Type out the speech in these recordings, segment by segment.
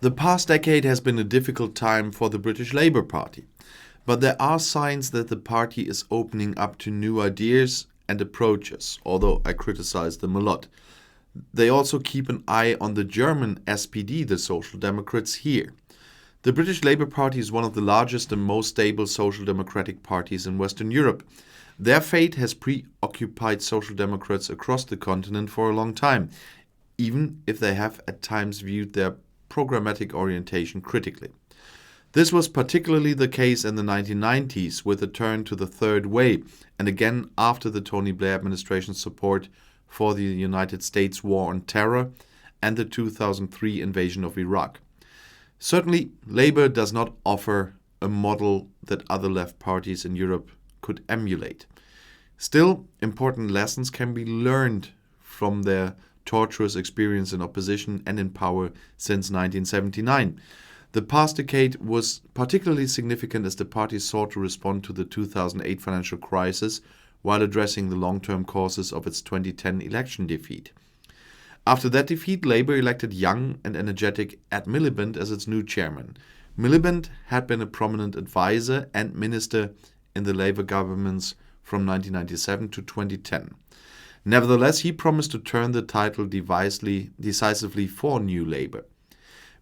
The past decade has been a difficult time for the British Labour Party, but there are signs that the party is opening up to new ideas and approaches, although I criticize them a lot. They also keep an eye on the German SPD, the Social Democrats, here. The British Labour Party is one of the largest and most stable social democratic parties in Western Europe. Their fate has preoccupied Social Democrats across the continent for a long time, even if they have at times viewed their programmatic orientation critically. This was particularly the case in the 1990s with a turn to the third way, and again after the Tony Blair administration's support for the United States war on terror and the 2003 invasion of Iraq. Certainly, Labour does not offer a model that other left parties in Europe could emulate. Still, important lessons can be learned from their torturous experience in opposition and in power since 1979. The past decade was particularly significant as the party sought to respond to the 2008 financial crisis while addressing the long-term causes of its 2010 election defeat. After that defeat, Labour elected young and energetic Ed Miliband as its new chairman. Miliband had been a prominent advisor and minister in the Labour governments from 1997 to 2010. Nevertheless, he promised to turn the title decisively for New Labour.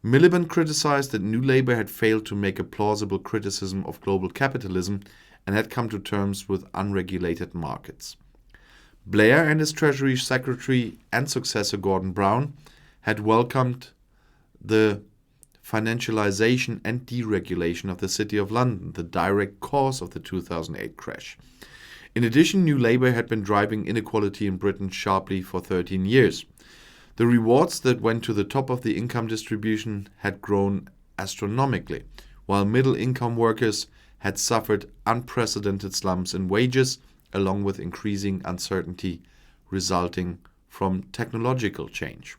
Miliband criticized that New Labour had failed to make a plausible criticism of global capitalism and had come to terms with unregulated markets. Blair and his Treasury Secretary and successor Gordon Brown had welcomed the financialization and deregulation of the City of London, the direct cause of the 2008 crash. In addition, New Labour had been driving inequality in Britain sharply for 13 years. The rewards that went to the top of the income distribution had grown astronomically, while middle-income workers had suffered unprecedented slumps in wages, along with increasing uncertainty resulting from technological change.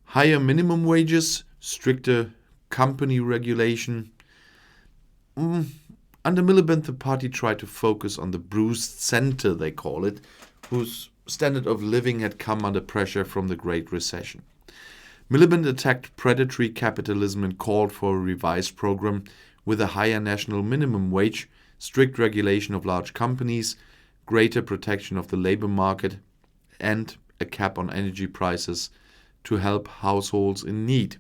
Higher minimum wages, stricter company regulation. Under Miliband, the party tried to focus on the bruised centre, they call it, whose standard of living had come under pressure from the Great Recession. Miliband attacked predatory capitalism and called for a revised program with a higher national minimum wage, strict regulation of large companies, greater protection of the labour market, and a cap on energy prices to help households in need.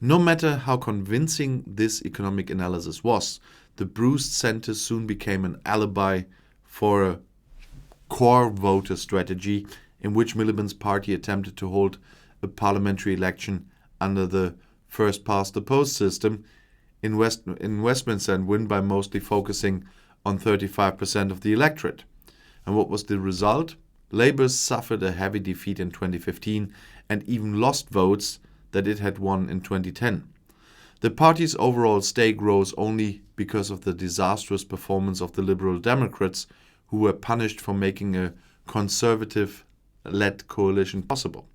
No matter how convincing this economic analysis was, the bruised centre soon became an alibi for a core voter strategy in which Miliband's party attempted to hold a parliamentary election under the first-past-the-post system in Westminster and win by mostly focusing on 35% of the electorate. And what was the result? Labour suffered a heavy defeat in 2015 and even lost votes that it had won in 2010. The party's overall stake rose only because of the disastrous performance of the Liberal Democrats, who were punished for making a Conservative-led coalition possible.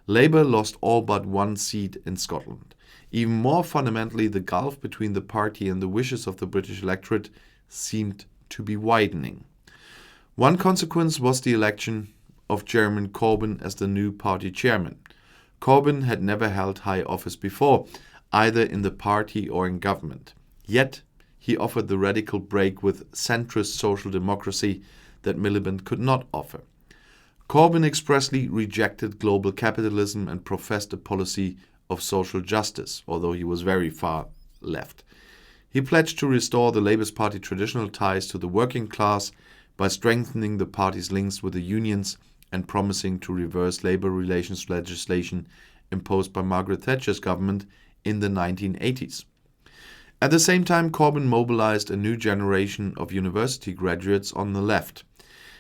Labour lost all but one seat in Scotland. Even more fundamentally, the gulf between the party and the wishes of the British electorate seemed to be widening. One consequence was the election of Jeremy Corbyn as the new party chairman. Corbyn had never held high office before, either in the party or in government. Yet, he offered the radical break with centrist social democracy that Miliband could not offer. Corbyn expressly rejected global capitalism and professed a policy of social justice, although he was very far left. He pledged to restore the Labour Party's traditional ties to the working class by strengthening the party's links with the unions and promising to reverse labour relations legislation imposed by Margaret Thatcher's government in the 1980s. At the same time, Corbyn mobilized a new generation of university graduates on the left.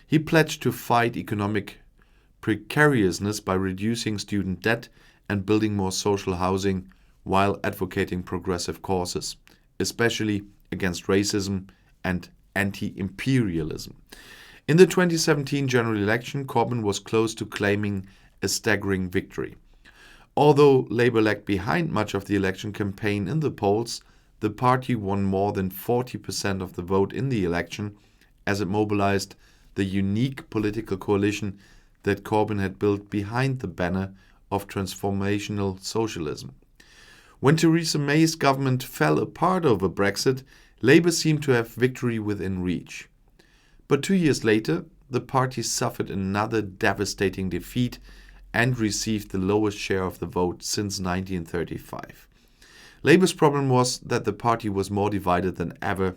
He pledged to fight economic precariousness by reducing student debt and building more social housing while advocating progressive causes, especially against racism and anti-imperialism. In the 2017 general election, Corbyn was close to claiming a staggering victory. Although Labour lagged behind much of the election campaign in the polls, the party won more than 40% of the vote in the election as it mobilized the unique political coalition that Corbyn had built behind the banner of transformational socialism. When Theresa May's government fell apart over Brexit, Labour seemed to have victory within reach. But 2 years later, the party suffered another devastating defeat and received the lowest share of the vote since 1935. Labour's problem was that the party was more divided than ever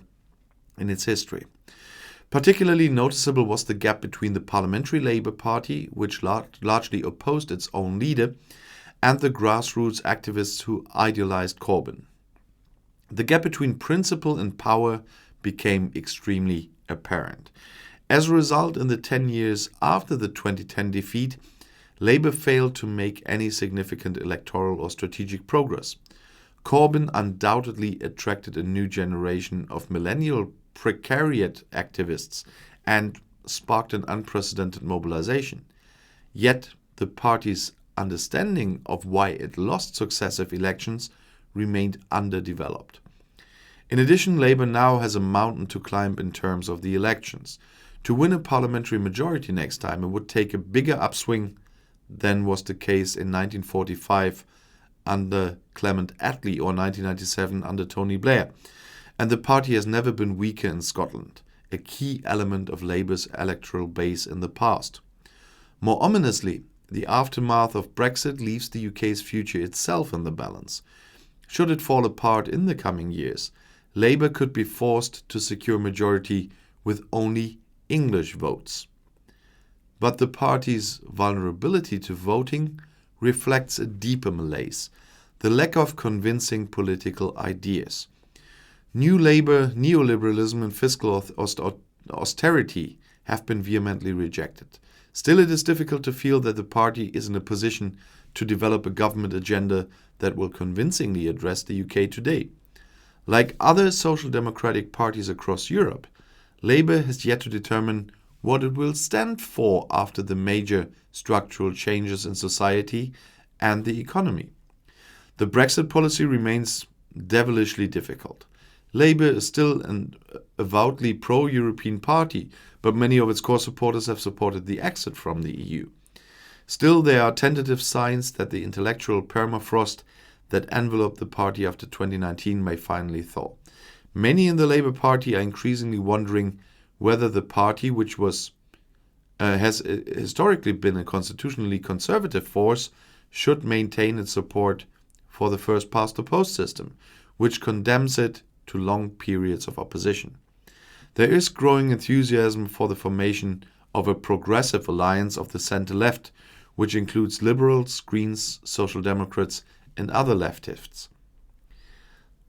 in its history. Particularly noticeable was the gap between the Parliamentary Labour Party, which largely opposed its own leader, and the grassroots activists who idealized Corbyn. The gap between principle and power became extremely apparent. As a result, in the 10 years after the 2010 defeat, Labour failed to make any significant electoral or strategic progress. Corbyn undoubtedly attracted a new generation of millennial precariat activists and sparked an unprecedented mobilization. Yet, the party's understanding of why it lost successive elections remained underdeveloped. In addition, Labour now has a mountain to climb in terms of the elections. To win a parliamentary majority next time, it would take a bigger upswing than was the case in 1945 under Clement Attlee or 1997 under Tony Blair. And the party has never been weaker in Scotland, a key element of Labour's electoral base in the past. More ominously, the aftermath of Brexit leaves the UK's future itself in the balance. Should it fall apart in the coming years, Labour could be forced to secure majority with only English votes. But the party's vulnerability to voting reflects a deeper malaise, the lack of convincing political ideas. New Labour, neoliberalism and fiscal austerity have been vehemently rejected. Still, it is difficult to feel that the party is in a position to develop a government agenda that will convincingly address the UK today. Like other social democratic parties across Europe, Labour has yet to determine what it will stand for after the major structural changes in society and the economy. The Brexit policy remains devilishly difficult. Labour is still an avowedly pro-European party, but many of its core supporters have supported the exit from the EU. Still, there are tentative signs that the intellectual permafrost that enveloped the party after 2019 may finally thaw. Many in the Labour Party are increasingly wondering whether the party, which has historically been a constitutionally conservative force, should maintain its support for the first-past-the-post system, which condemns it to long periods of opposition. There is growing enthusiasm for the formation of a progressive alliance of the centre-left, which includes Liberals, Greens, Social Democrats, and other leftists.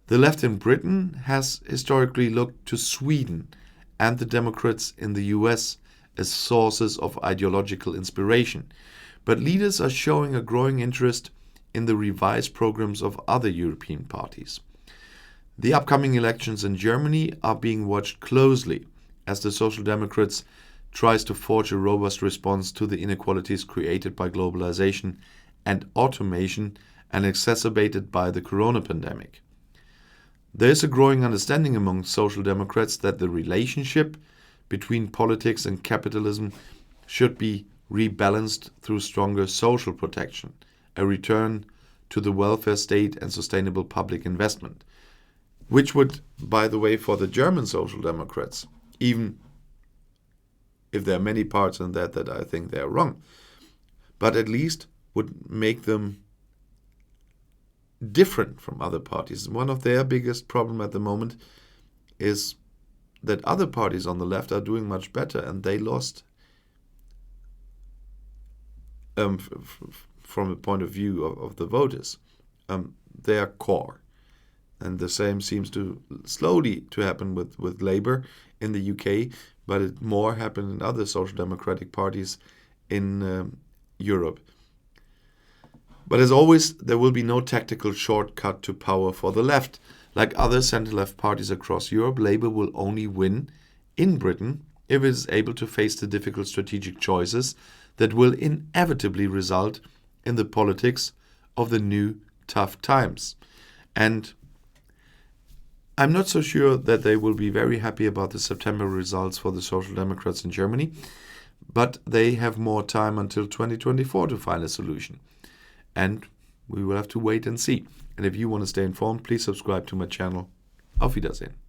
The left in Britain has historically looked to Sweden and the Democrats in the US as sources of ideological inspiration, but leaders are showing a growing interest in the revised programs of other European parties. The upcoming elections in Germany are being watched closely as the Social Democrats tries to forge a robust response to the inequalities created by globalization and automation and exacerbated by the corona pandemic. There is a growing understanding among Social Democrats that the relationship between politics and capitalism should be rebalanced through stronger social protection, a return to the welfare state and sustainable public investment, which would, by the way, for the German Social Democrats, even if there are many parts in that I think they are wrong, but at least would make them different from other parties. One of their biggest problem at the moment is that other parties on the left are doing much better, and they lost from the point of view of the voters, their core. And the same seems to slowly to happen with Labour in the UK, but it more happened in other social democratic parties in Europe. But as always, there will be no tactical shortcut to power for the left. Like other centre-left parties across Europe, Labour will only win in Britain if it is able to face the difficult strategic choices that will inevitably result in the politics of the new tough times. And I'm not so sure that they will be very happy about the September results for the Social Democrats in Germany, but they have more time until 2024 to find a solution. and we will have to wait and see. And if you want to stay informed, please subscribe to my channel. Auf Wiedersehen.